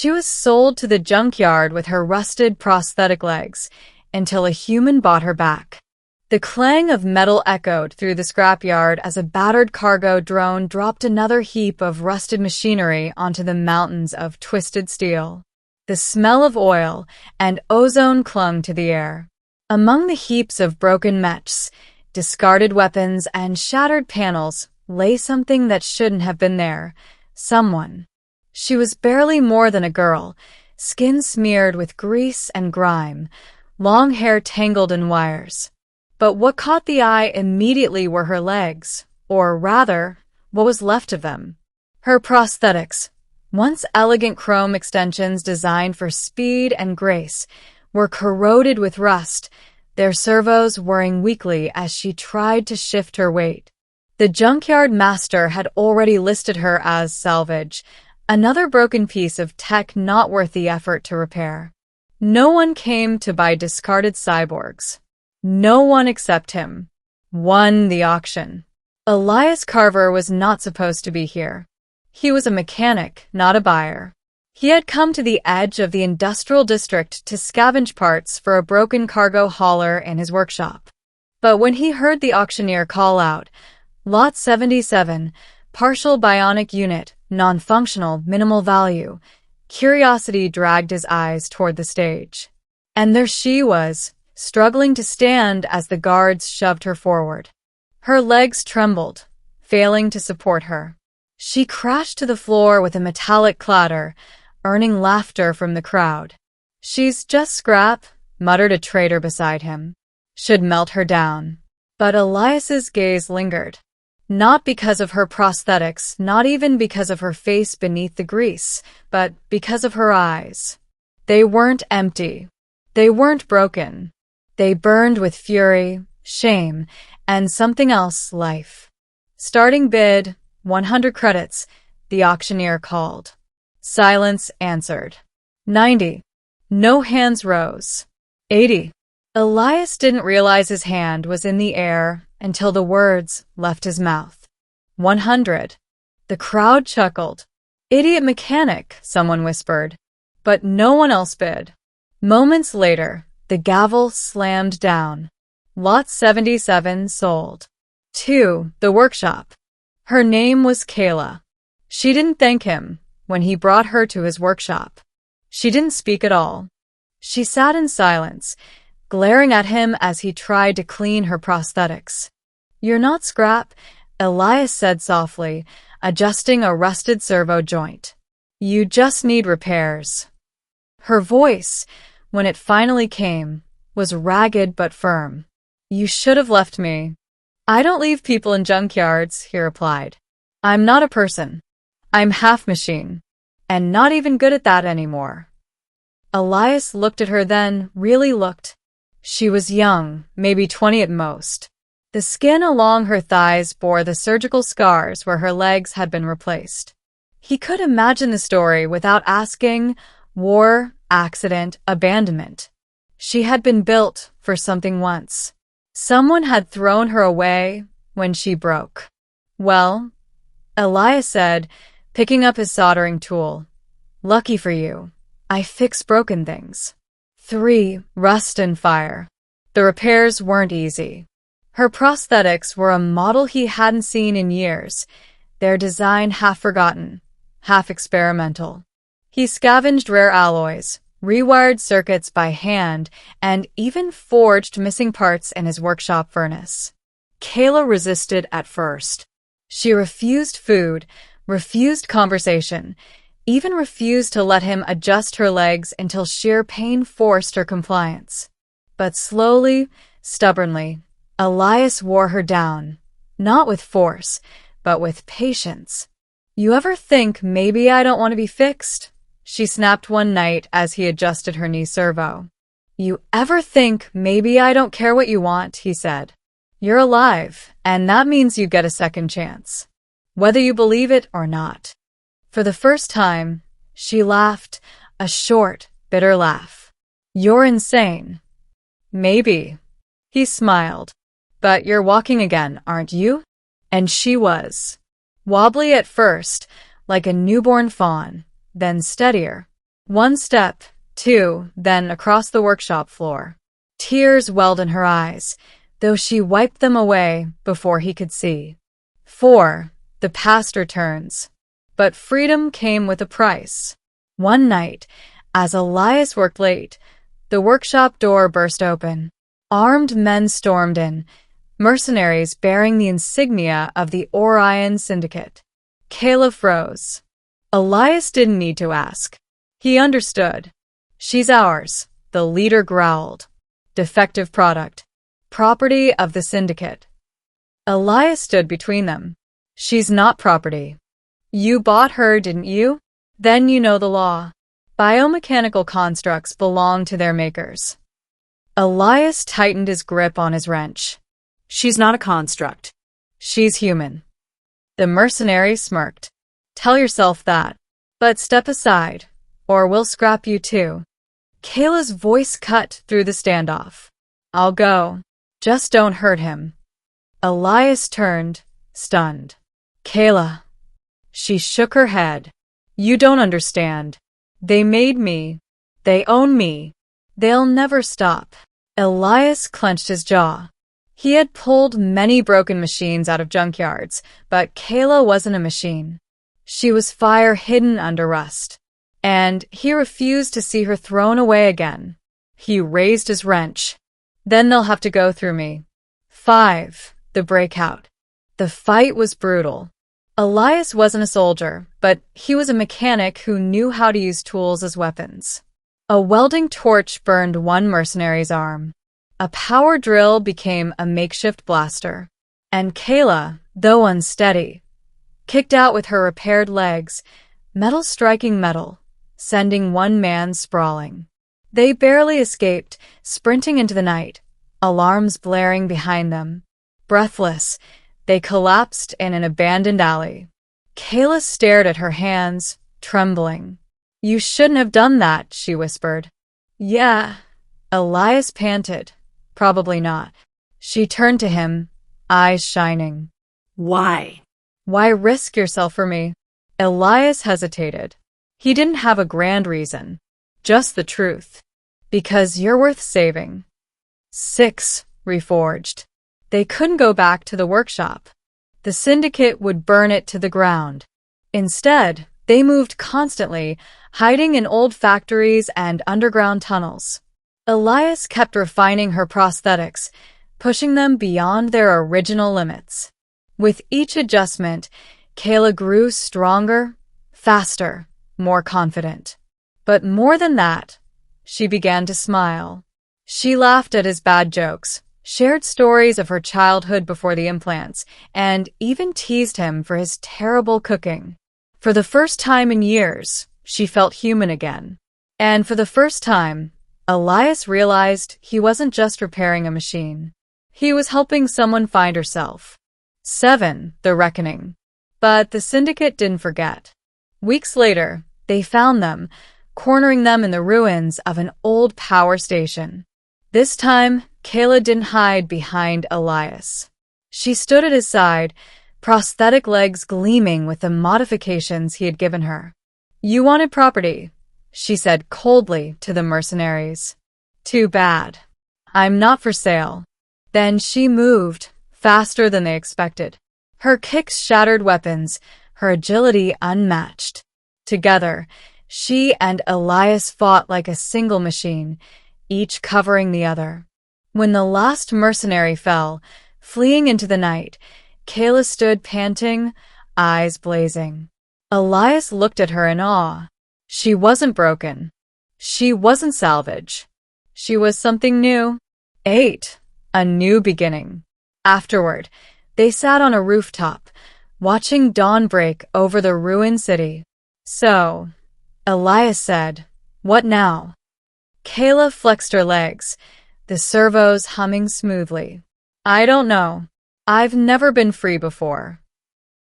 She was sold to the junkyard with her rusted prosthetic legs until a human bought her back. The clang of metal echoed through the scrapyard as a battered cargo drone dropped another heap of rusted machinery onto the mountains of twisted steel. The smell of oil and ozone clung to the air. Among the heaps of broken mechs, discarded weapons, and shattered panels lay something that shouldn't have been there. Someone. She was barely more than a girl, skin smeared with grease and grime, long hair tangled in wires. But what caught the eye immediately were her legs, or rather, what was left of them. Her prosthetics, once elegant chrome extensions designed for speed and grace, were corroded with rust, their servos whirring weakly as she tried to shift her weight. The junkyard master had already listed her as salvage, another broken piece of tech not worth the effort to repair. No one came to buy discarded cyborgs. No one except him. Won the auction. Elias Carver was not supposed to be here. He was a mechanic, not a buyer. He had come to the edge of the industrial district to scavenge parts for a broken cargo hauler in his workshop. But when he heard the auctioneer call out, Lot 77, partial bionic unit, non-functional, minimal value, curiosity dragged his eyes toward the stage. And there she was, struggling to stand as the guards shoved her forward. Her legs trembled, failing to support her. She crashed to the floor with a metallic clatter, earning laughter from the crowd. "She's just scrap," muttered a traitor beside him. "Should melt her down." But Elias's gaze lingered. Not because of her prosthetics, not even because of her face beneath the grease, but because of her eyes. They weren't empty. They weren't broken. They burned with fury, shame, and something else, life. "Starting bid, 100 credits," the auctioneer called. Silence answered. 90. No hands rose. 80. Elias didn't realize his hand was in the air until the words left his mouth. 100. The crowd chuckled. "Idiot mechanic," someone whispered. But no one else bid. Moments later, the gavel slammed down. Lot 77 sold. 2. The workshop. Her name was Kayla. She didn't thank him when he brought her to his workshop. She didn't speak at all. She sat in silence, glaring at him as he tried to clean her prosthetics. "You're not scrap," Elias said softly, adjusting a rusted servo joint. "You just need repairs." Her voice, when it finally came, was ragged but firm. "You should have left me." "I don't leave people in junkyards," he replied. "I'm not a person. I'm half machine, and not even good at that anymore." Elias looked at her then, really looked. She was young, maybe 20 at most. The skin along her thighs bore the surgical scars where her legs had been replaced. He could imagine the story without asking. War, accident, abandonment. She had been built for something once. Someone had thrown her away when she broke. "Well," Elias said, picking up his soldering tool. "Lucky for you, I fix broken things." 3. Rust and fire. The repairs weren't easy. Her prosthetics were a model he hadn't seen in years, their design half forgotten, half experimental. He scavenged rare alloys, rewired circuits by hand, and even forged missing parts in his workshop furnace. Kayla resisted at first. She refused food, refused conversation, even refused to let him adjust her legs until sheer pain forced her compliance. But slowly, stubbornly, Elias wore her down, not with force, but with patience. "You ever think maybe I don't want to be fixed?" she snapped one night as he adjusted her knee servo. "You ever think maybe I don't care what you want?" he said. "You're alive, and that means you get a second chance, whether you believe it or not." For the first time, she laughed, a short, bitter laugh. "You're insane." "Maybe." He smiled. "But you're walking again, aren't you?" And she was. Wobbly at first, like a newborn fawn, then steadier. One step, two, then across the workshop floor. Tears welled in her eyes, though she wiped them away before he could see. 4. The past returns. But freedom came with a price. One night, as Elias worked late, the workshop door burst open. Armed men stormed in, mercenaries bearing the insignia of the Orion Syndicate. Kayla froze. Elias didn't need to ask. He understood. She's ours, the leader growled. Defective product. Property of the Syndicate. Elias stood between them. She's not property. You bought her, didn't you? Then you know the law. Biomechanical constructs belong to their makers. Elias tightened his grip on his wrench. She's not a construct. She's human. The mercenary smirked. Tell yourself that. But step aside, or we'll scrap you too. Kayla's voice cut through the standoff. I'll go. Just don't hurt him. Elias turned, stunned. Kayla. She shook her head. You don't understand. They made me. They own me. They'll never stop. Elias clenched his jaw. He had pulled many broken machines out of junkyards, but Kayla wasn't a machine. She was fire hidden under rust. And he refused to see her thrown away again. He raised his wrench. Then they'll have to go through me. 5. The breakout. The fight was brutal. Elias wasn't a soldier, but he was a mechanic who knew how to use tools as weapons. A welding torch burned one mercenary's arm. A power drill became a makeshift blaster. And Kayla, though unsteady, kicked out with her repaired legs, metal striking metal, sending one man sprawling. They barely escaped, sprinting into the night, alarms blaring behind them. Breathless, they collapsed in an abandoned alley. Kayla stared at her hands, trembling. You shouldn't have done that, she whispered. Yeah. Elias panted. Probably not. She turned to him, eyes shining. Why? Why risk yourself for me? Elias hesitated. He didn't have a grand reason. Just the truth. Because you're worth saving. 6. Reforged. They couldn't go back to the workshop. The Syndicate would burn it to the ground. Instead, they moved constantly, hiding in old factories and underground tunnels. Elias kept refining her prosthetics, pushing them beyond their original limits. With each adjustment, Kayla grew stronger, faster, more confident. But more than that, she began to smile. She laughed at his bad jokes, shared stories of her childhood before the implants, and even teased him for his terrible cooking. For the first time in years, she felt human again. And for the first time, Elias realized he wasn't just repairing a machine. He was helping someone find herself. 7. The reckoning. But the Syndicate didn't forget. Weeks later, they found them, cornering them in the ruins of an old power station. This time, Kayla didn't hide behind Elias. She stood at his side, prosthetic legs gleaming with the modifications he had given her. You wanted property, she said coldly to the mercenaries. Too bad. I'm not for sale. Then she moved, faster than they expected. Her kicks shattered weapons, her agility unmatched. Together, she and Elias fought like a single machine, each covering the other. When the last mercenary fell, fleeing into the night, Kayla stood panting, eyes blazing. Elias looked at her in awe. She wasn't broken. She wasn't salvage. She was something new. 8. A new beginning. Afterward, they sat on a rooftop, watching dawn break over the ruined city. So, Elias said, what now? Kayla flexed her legs, the servos humming smoothly. I don't know. I've never been free before.